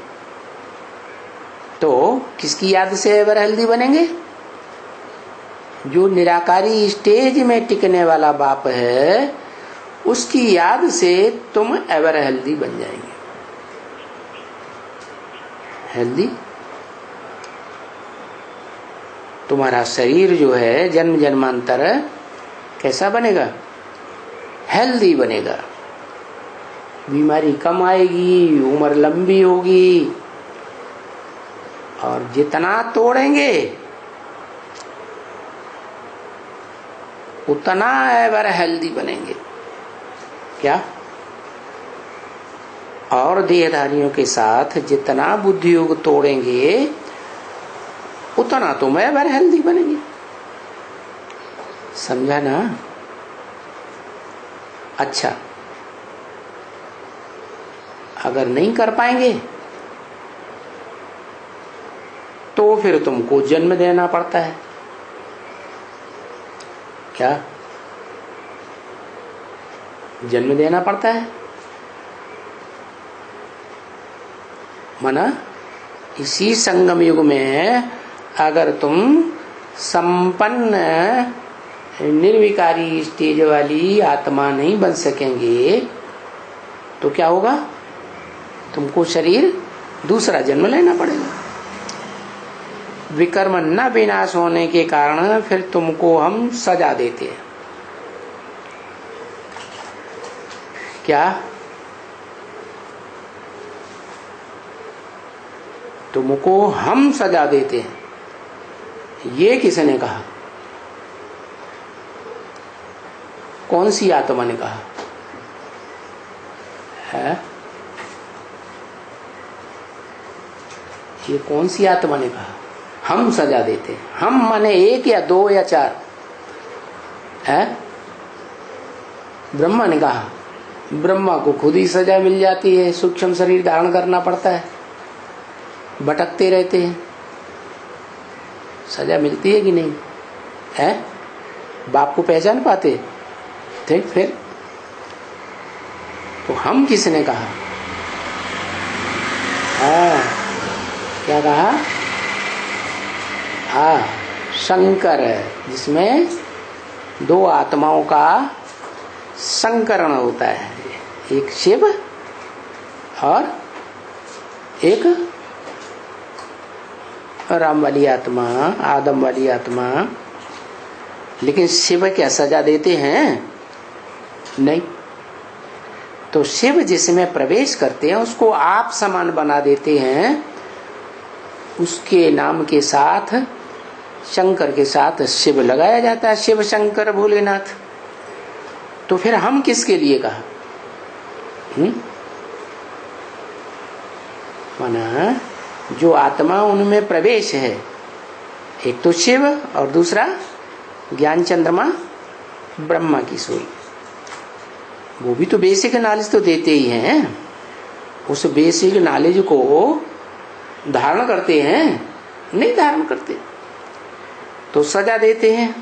तो किसकी याद से एवर हेल्दी बनेंगे? जो निराकारी स्टेज में टिकने वाला बाप है, उसकी याद से तुम एवर हेल्दी बन जाएंगे। हेल्दी तुम्हारा शरीर जो है जन्म जन्मांतर कैसा बनेगा? हेल्दी बनेगा। बीमारी कम आएगी, उम्र लंबी होगी, और जितना तोड़ेंगे उतना एवर हेल्दी बनेंगे। क्या? और देहधारियों के साथ जितना बुद्धि योग तोड़ेंगे उतना तुम एवर हेल्दी बनेंगे। समझा ना? अच्छा, अगर नहीं कर पाएंगे तो फिर तुमको जन्म देना पड़ता है। क्या? जन्म देना पड़ता है। माना इसी संगम युग में अगर तुम संपन्न निर्विकारी स्टेज वाली आत्मा नहीं बन सकेंगे तो क्या होगा? तुमको शरीर दूसरा जन्म लेना पड़ेगा। विकर्म न विनाश होने के कारण फिर तुमको हम सजा देते हैं। क्या? तुमको हम सजा देते हैं। ये किसने कहा? कौन सी आत्मा ने कहा है? ये कौन सी आत्मा ने कहा हम सजा देते हैं? हम माने एक या दो या चार है? ब्रह्मा ने कहा। ब्रह्मा को खुद ही सजा मिल जाती है, सूक्ष्म शरीर धारण करना पड़ता है, भटकते रहते हैं, सजा मिलती है कि नहीं है? बाप को पहचान पाते थे फिर? तो हम किसने कहा? क्या कहा? शंकर, जिसमें दो आत्माओं का संकरण होता है, एक शिव और एक राम वाली आत्मा, आदम वाली आत्मा। लेकिन शिव क्या सजा देते हैं? नहीं। तो शिव जिसमें प्रवेश करते हैं उसको आप समान बना देते हैं, उसके नाम के साथ शंकर के साथ शिव लगाया जाता है, शिव शंकर भोलेनाथ। तो फिर हम किसके लिए कहा? माना जो आत्मा उनमें प्रवेश है, एक तो शिव और दूसरा ज्ञान चंद्रमा ब्रह्मा की सोई। वो भी तो बेसिक नॉलेज तो देते ही हैं, उस बेसिक नॉलेज को धारण करते हैं? नहीं धारण करते, तो सजा देते हैं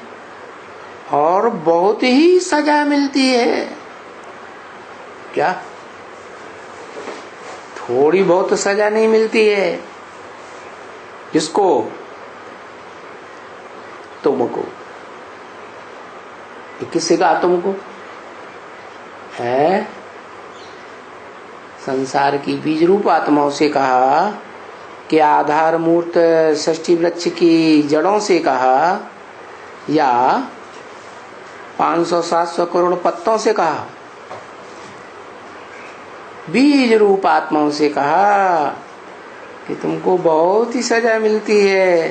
और बहुत ही सजा मिलती है। क्या? थोड़ी बहुत सजा नहीं मिलती है। किसको? तुमको। किससे कहा तुमको है? संसार की बीज रूप आत्माओं से कहा, कि आधार मूर्त षष्ठी वृक्ष की जड़ों से कहा, या 500-700 करोड़ पत्तों से कहा? बीज रूप आत्माओं से कहा कि तुमको बहुत ही सजा मिलती है।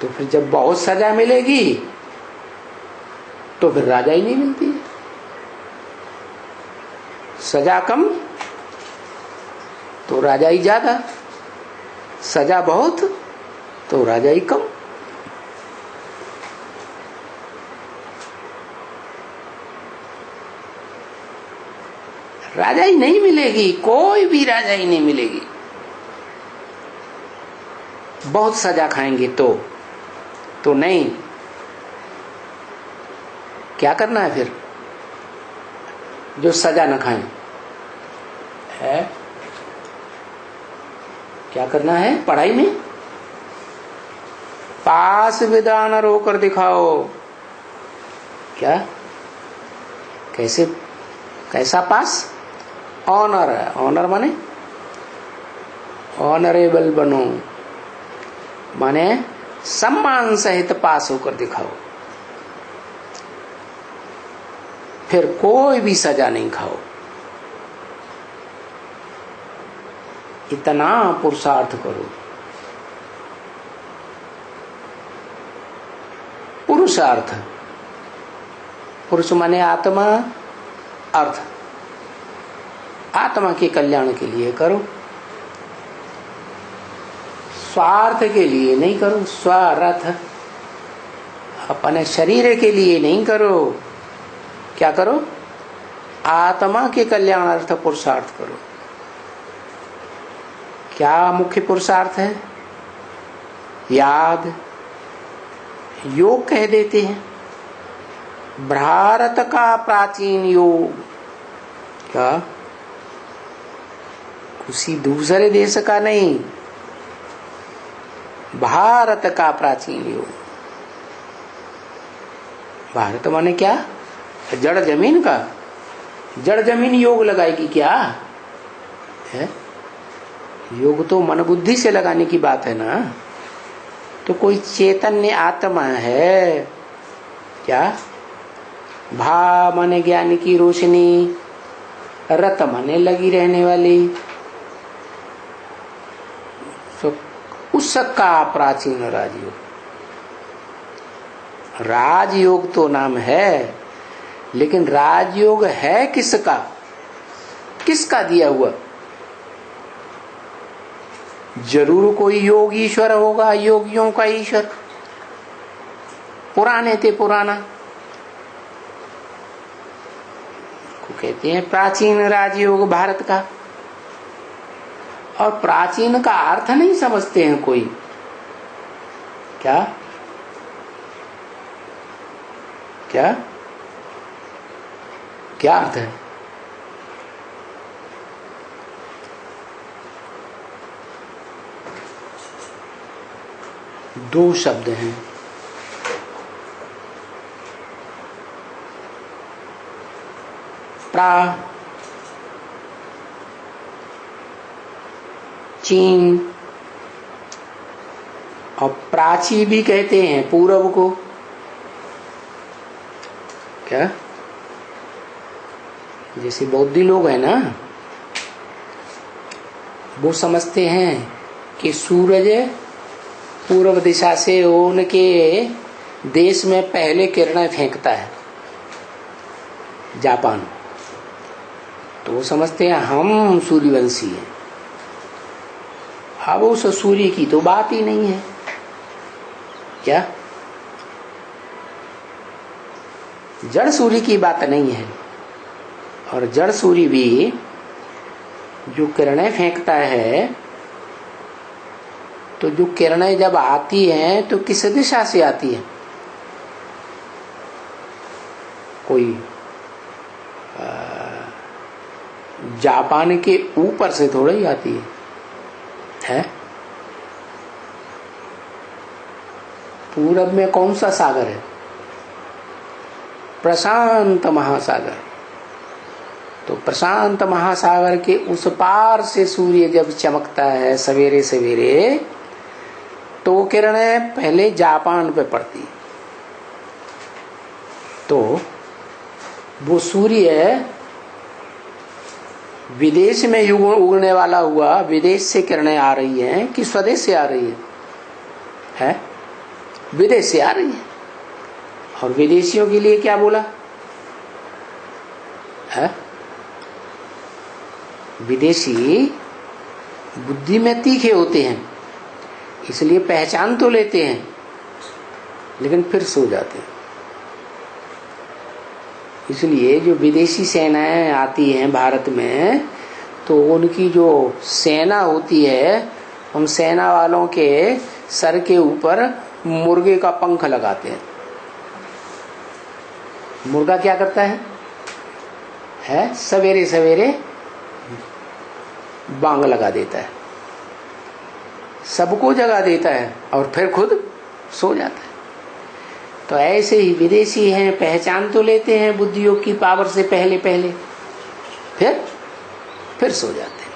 तो फिर जब बहुत सजा मिलेगी तो फिर राजा ही नहीं मिलती। सजा कम तो राजा ही ज्यादा, सजा बहुत तो राजा ही कम। राजाई नहीं मिलेगी, कोई भी राजाई नहीं मिलेगी। बहुत सजा खाएंगे तो नहीं। क्या करना है फिर? जो सजा न खाएं है, क्या करना है? पढ़ाई में पास विद्वान होकर दिखाओ। क्या? कैसे? कैसा पास? ऑनर है। ऑनर माने ऑनरेबल बनो, माने सम्मान सहित पास होकर दिखाओ। फिर कोई भी सजा नहीं खाओ। इतना पुरुषार्थ करो। पुरुषार्थ, पुरुष माने आत्मा, अर्थ, आत्मा के कल्याण के लिए करो, स्वार्थ के लिए नहीं करो। स्वार्थ अपने शरीर के लिए नहीं करो। क्या करो? आत्मा के कल्याणार्थ पुरुषार्थ करो। क्या मुख्य पुरुषार्थ है? याद, योग कह देते हैं। भारत का प्राचीन योग, क्या किसी दूसरे देश का नहीं, भारत का प्राचीन योग। भारत माने क्या? जड़ जमीन का। जड़ जमीन योग लगाएगी क्या है? योग तो मन बुद्धि से लगाने की बात है ना। तो कोई चैतन्य आत्मा है क्या? भा माने ज्ञान की रोशनी, रत माने लगी रहने वाली, तो उसका प्राचीन राजयोग। राजयोग तो नाम है, लेकिन राजयोग है किसका? किसका दिया हुआ? जरूर कोई योग ईश्वर होगा, योगियों का ईश्वर। पुराने थे, पुराना को कहते हैं प्राचीन राजयोग भारत का। और प्राचीन का अर्थ नहीं समझते हैं कोई। क्या क्या क्या अर्थ है? दो शब्द हैं, प्राचीन और प्राची भी कहते हैं पूरब को। क्या? जैसे बौद्धि लोग हैं ना, वो समझते हैं कि सूरज पूर्व दिशा से उनके देश में पहले किरणें फेंकता है, जापान। तो वो समझते हैं हम सूर्यवंशी हैं। अब उस सूर्य की तो बात ही नहीं है। क्या? जड़ सूर्य की बात नहीं है। और जड़ सूर्य भी जो किरणें फेंकता है, तो जो किरणें जब आती हैं तो किस दिशा से आती है? कोई जापान के ऊपर से थोड़ा ही आती है? पूरब में कौन सा सागर है? प्रशांत महासागर। तो प्रशांत महासागर के उस पार से सूर्य जब चमकता है सवेरे सवेरे, तो वो किरणें पहले जापान पे पड़ती। तो वो सूर्य विदेश में उगने वाला हुआ, विदेश से किरणें आ रही हैं कि स्वदेश से आ रही है? विदेश से आ रही है। और विदेशियों के लिए क्या बोला है? विदेशी बुद्धि में तीखे होते हैं, इसलिए पहचान तो लेते हैं, लेकिन फिर सो जाते हैं। इसलिए जो विदेशी सेनाएं आती हैं भारत में, तो उनकी जो सेना होती है, उन सेना वालों के सर के ऊपर मुर्गे का पंख लगाते हैं। मुर्गा क्या करता है सवेरे सवेरे बांग लगा देता है, सबको जगा देता है और फिर खुद सो जाता है। तो ऐसे ही विदेशी हैं, पहचान तो लेते हैं बुद्धियोग की पावर से पहले फिर सो जाते हैं।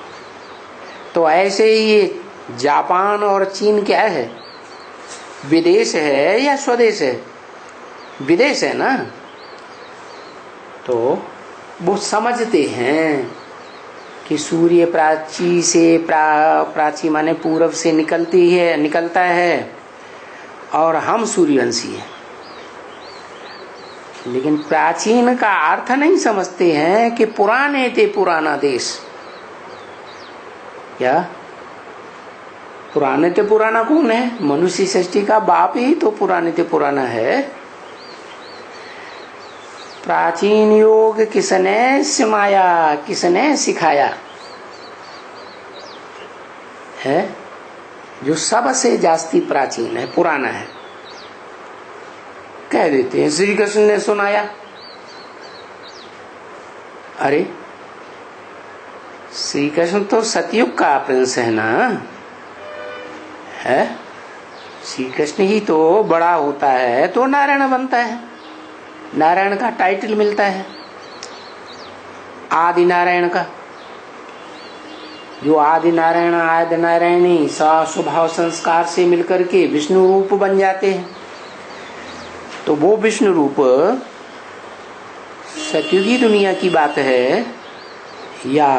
तो ऐसे ही ये जापान और चीन क्या है, विदेश है या स्वदेश है? विदेश है ना। तो वो समझते हैं कि सूर्य प्राची से प्राची माने पूरब से निकलता है और हम सूर्यवंशी हैं। लेकिन प्राचीन का अर्थ नहीं समझते हैं कि पुराने थे पुराना देश। क्या पुराने थे पुराना कौन है? मनुष्य सृष्टि का बाप ही तो पुराने थे पुराना है। प्राचीन योग किसने सिमाया, किसने सिखाया है? जो सबसे जास्ती प्राचीन है, पुराना है, कह देते हैं श्री कृष्ण ने सुनाया। अरे श्री कृष्ण तो सतयुग का प्रिंस है ना, है? श्री कृष्ण ही तो बड़ा होता है तो नारायण बनता है, नारायण का टाइटल मिलता है, आदि नारायण का। जो आदि नारायण आदि नारायणी स्वभाव संस्कार से मिलकर के विष्णु रूप बन जाते हैं। तो वो विष्णु रूप सतयुगी दुनिया की बात है या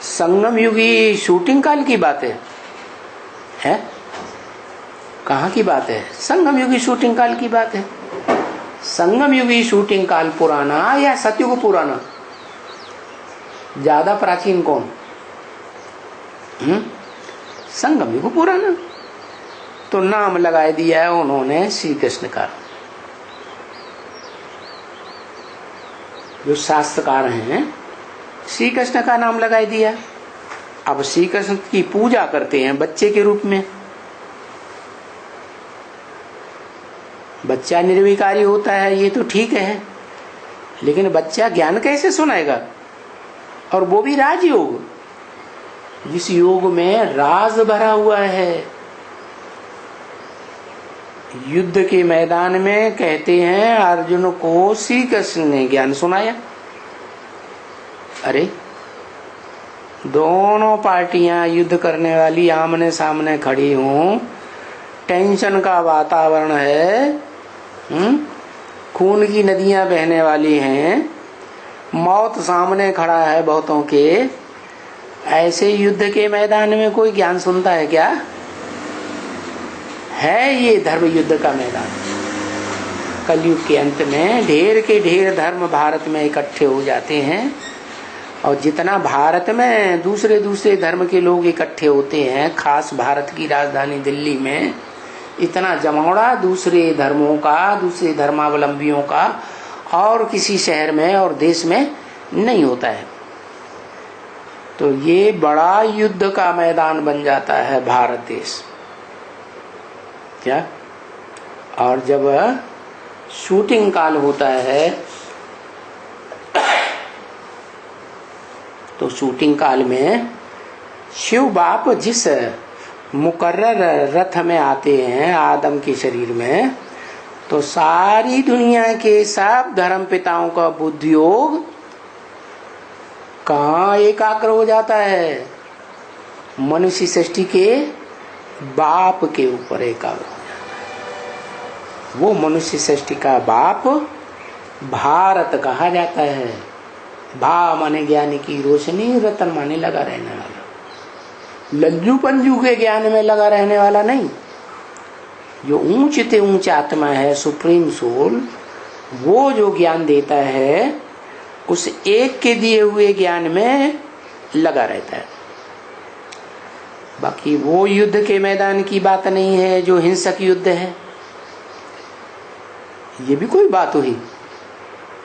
संगम युगी शूटिंग काल की बात है? कहाँ की बात है? संगम युगी शूटिंग काल की बात है। संगम युगी शूटिंग काल पुराना या सतयुग पुराना? ज्यादा प्राचीन कौन? संगम युग पुराना। तो नाम लगा दिया है उन्होंने श्री कृष्ण का। जो शास्त्रकार हैं श्री कृष्ण का नाम लगा दिया। अब श्री कृष्ण की पूजा करते हैं बच्चे के रूप में। बच्चा निर्विकारी होता है ये तो ठीक है, लेकिन बच्चा ज्ञान कैसे सुनाएगा? और वो भी राजयोग, जिस योग में राज भरा हुआ है। युद्ध के मैदान में कहते हैं अर्जुन को श्री कृष्ण ने ज्ञान सुनाया। अरे दोनों पार्टियां युद्ध करने वाली आमने सामने खड़ी हों, टेंशन का वातावरण है, खून की नदियां बहने वाली हैं, मौत सामने खड़ा है बहुतों के। ऐसे युद्ध के मैदान में कोई ज्ञान सुनता है क्या? है ये धर्म युद्ध का मैदान। कलयुग के अंत में ढेर के ढेर धर्म भारत में इकट्ठे हो जाते हैं, और जितना भारत में दूसरे दूसरे धर्म के लोग इकट्ठे होते हैं, खास भारत की राजधानी दिल्ली में इतना जमावड़ा दूसरे धर्मों का, दूसरे धर्मावलंबियों का और किसी शहर में और देश में नहीं होता है। तो ये बड़ा युद्ध का मैदान बन जाता है भारत देश। क्या? और जब शूटिंग काल होता है तो शूटिंग काल में शिव बाप जिस मुकर्रर रथ में आते हैं आदम के शरीर में, तो सारी दुनिया के सब धर्म पिताओं का बुद्धियोग कहाँ एकाग्र हो जाता है? मनुष्य सृष्टि के बाप के ऊपर एकाग्र हो जाता है। वो मनुष्य सृष्टि का बाप भारत कहा जाता है। भा माने ज्ञान की रोशनी, रतन माने लगा रहने वाला, लज्जू पंजू के ज्ञान में लगा रहने वाला नहीं। जो ऊंच ते ऊंच आत्मा है, सुप्रीम सोल, वो जो ज्ञान देता है उस एक के दिए हुए ज्ञान में लगा रहता है। बाकी वो युद्ध के मैदान की बात नहीं है जो हिंसक युद्ध है। ये भी कोई बात हुई?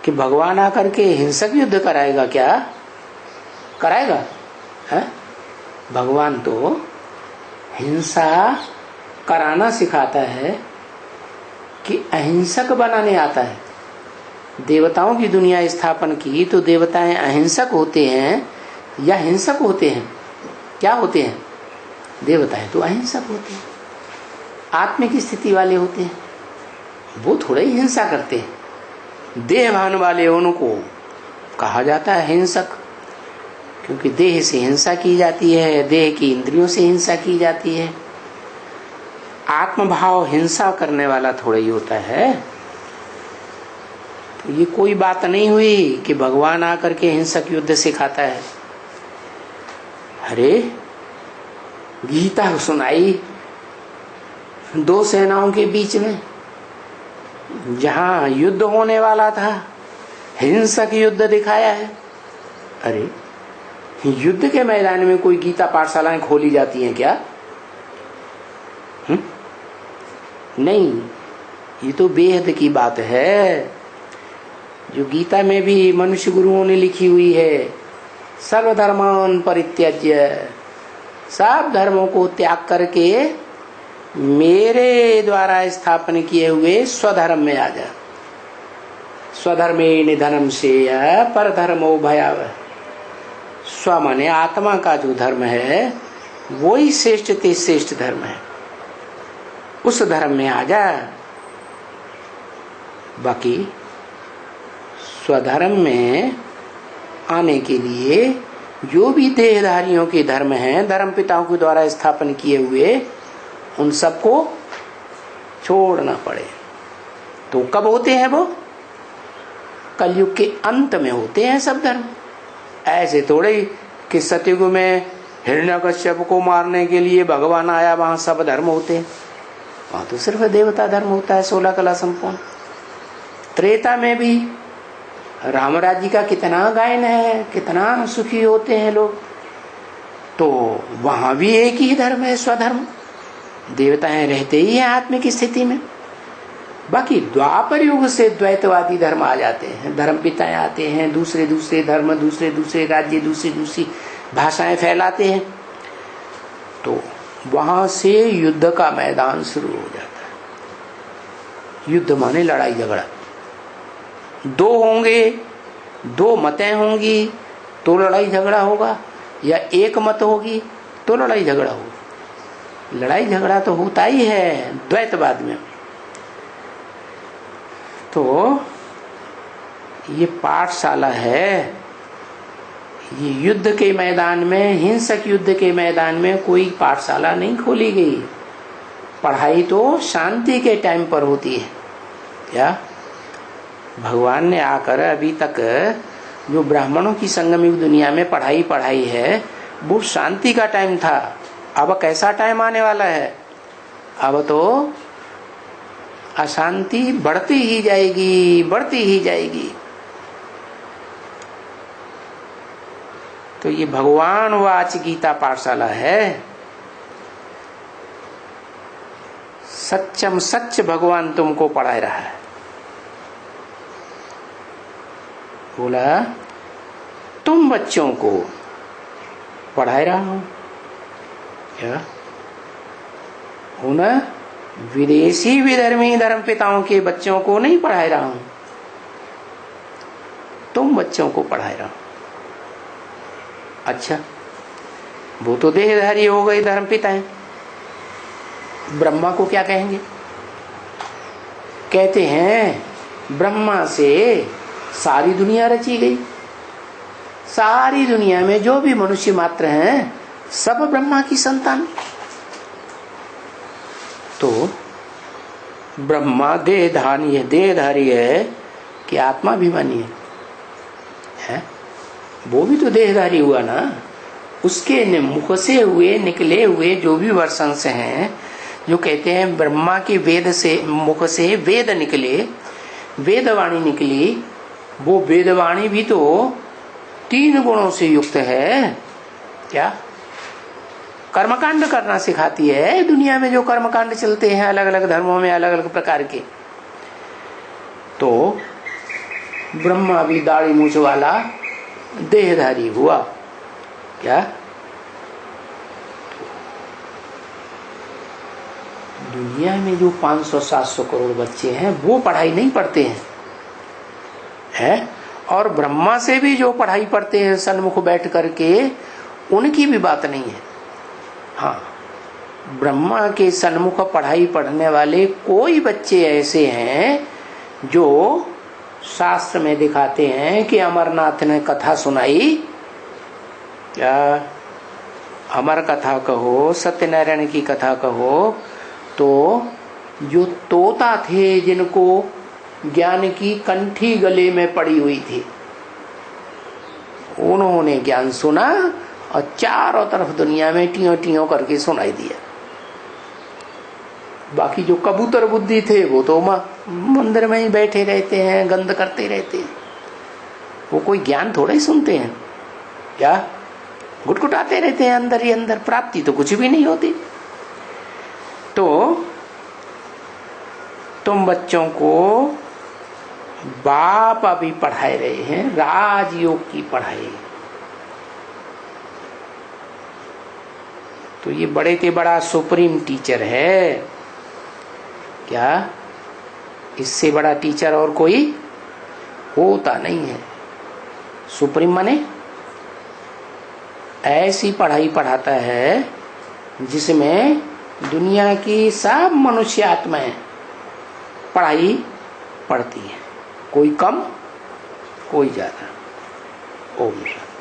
कि भगवान आकर के हिंसक युद्ध कराएगा क्या? कराएगा है? भगवान तो हिंसा कराना सिखाता है कि अहिंसक बनाने आता है। देवताओं की दुनिया स्थापन की तो देवताएं अहिंसक होते हैं या हिंसक होते हैं? क्या होते हैं? देवताएं तो अहिंसक होते हैं, आत्मिक स्थिति वाले होते हैं, वो थोड़ा ही हिंसा करते हैं। देहभान वाले उनको कहा जाता है हिंसक, क्योंकि देह से हिंसा की जाती है, देह की इंद्रियों से हिंसा की जाती है। आत्मभाव हिंसा करने वाला थोड़ा ही होता है। तो ये कोई बात नहीं हुई कि भगवान आकर के हिंसक युद्ध सिखाता है। अरे गीता सुनाई दो सेनाओं के बीच में, जहां युद्ध होने वाला था, हिंसक युद्ध दिखाया है। अरे युद्ध के मैदान में कोई गीता पाठशालाएं खोली जाती हैं क्या? नहीं, ये तो बेहद की बात है जो गीता में भी मनुष्य गुरुओं ने लिखी हुई है। सर्वधर्मान परित्यज्य, सब धर्मों को त्याग करके मेरे द्वारा स्थापन किए हुए स्वधर्म में आ जा। स्वधर्मे निधनम से पर धर्मो भयावह। स्व माने आत्मा का जो धर्म है वही श्रेष्ठ ते श्रेष्ठ धर्म है, उस धर्म में आ जा। बाकी स्वधर्म में आने के लिए जो भी देहधारियों के धर्म हैं, धर्म पिताओं के द्वारा स्थापन किए हुए, उन सबको छोड़ना पड़े। तो कब होते हैं वो? कलयुग के अंत में होते हैं सब धर्म। ऐसे थोड़े कि सतयुग में हिरण्यकश्यप को मारने के लिए भगवान आया, वहां सब धर्म होते हैं। वहां तो सिर्फ देवता धर्म होता है 16 कला संपूर्ण। त्रेता में भी राम राज्य का कितना गायन है, कितना सुखी होते हैं लोग। तो वहां भी एक ही धर्म है, स्वधर्म। देवताएं रहते ही हैं आत्मिक स्थिति में। बाकी द्वापर युग से द्वैतवादी धर्म आ जाते हैं, धर्म पिताएं आते हैं, दूसरे दूसरे धर्म, दूसरे दूसरे राज्य, दूसरी दूसरी भाषाएं फैलाते हैं। तो वहां से युद्ध का मैदान शुरू हो जाता है। युद्ध माने लड़ाई झगड़ा। दो होंगे, दो मतें होंगी तो लड़ाई झगड़ा होगा, या एक मत होगी तो लड़ाई झगड़ा होगा। लड़ाई झगड़ा तो होता ही है द्वैतवाद में। तो ये पाठशाला है, ये युद्ध के मैदान में, हिंसक युद्ध के मैदान में कोई पाठशाला नहीं खोली गई। पढ़ाई तो शांति के टाइम पर होती है। क्या भगवान ने आकर अभी तक जो ब्राह्मणों की संगम दुनिया में पढ़ाई है, वो शांति का टाइम था। अब कैसा टाइम आने वाला है? अब तो अशांति बढ़ती ही जाएगी, बढ़ती ही जाएगी। तो ये भगवान वाच गीता पाठशाला है। सच्चम सच भगवान तुमको पढ़ा रहा है। बोला तुम बच्चों को पढ़ा रहा हूं क्या? ना विदेशी विधर्मी धर्म पिताओं के बच्चों को नहीं पढ़ा रहा हूं, तुम बच्चों को पढ़ा रहा हूं। अच्छा, वो तो देहधारी हो गए धर्म पिताएं। ब्रह्मा को क्या कहेंगे? कहते हैं ब्रह्मा से सारी दुनिया रची गई। सारी दुनिया में जो भी मनुष्य मात्र हैं सब ब्रह्मा की संतान। तो ब्रह्मा देहधारी है कि आत्माभिमानी है? वो भी तो देहधारी हुआ ना। उसके मुख से हुए निकले हुए जो भी वर्षंश हैं, जो कहते हैं ब्रह्मा के वेद से, मुख से वेद निकले, वेदवाणी निकली, वो वेदवाणी भी तो 3 गुणों से युक्त है। क्या? कर्मकांड करना सिखाती है। दुनिया में जो कर्मकांड चलते हैं अलग अलग धर्मों में, अलग अलग प्रकार के, तो ब्रह्मा भी दाढ़ी मूछ वाला देहधारी हुआ। क्या दुनिया में जो 500-700 करोड़ बच्चे हैं वो पढ़ाई नहीं पढ़ते हैं, और ब्रह्मा से भी जो पढ़ाई पढ़ते हैं सन्मुख बैठ करके, उनकी भी बात नहीं है। हाँ, ब्रह्मा के सन्मुख पढ़ाई पढ़ने वाले कोई बच्चे ऐसे हैं जो शास्त्र में दिखाते हैं कि अमरनाथ ने कथा सुनाई, क्या अमर कथा कहो, सत्यनारायण की कथा कहो, तो जो तोता थे जिनको ज्ञान की कंठी गले में पड़ी हुई थी, उन्होंने ज्ञान सुना और चारों तरफ दुनिया में टियों टियों करके सुनाई दिया। बाकी जो कबूतर बुद्धि थे वो तो मंदिर में ही बैठे रहते हैं, गंद करते रहते हैं, वो कोई ज्ञान थोड़ा ही सुनते हैं, क्या गुटगुटाते रहते हैं अंदर ही अंदर, प्राप्ति तो कुछ भी नहीं होती। तो तुम बच्चों को बाप अभी पढ़ाए रहे हैं राजयोग की पढ़ाई, तो ये बड़े से बड़ा सुप्रीम टीचर है। क्या इससे बड़ा टीचर और कोई होता नहीं है। सुप्रीम माने ऐसी पढ़ाई पढ़ाता है जिसमें दुनिया की सब मनुष्य आत्माएं पढ़ाई पढ़ती है, कोई कम कोई ज्यादा। ओम शांति।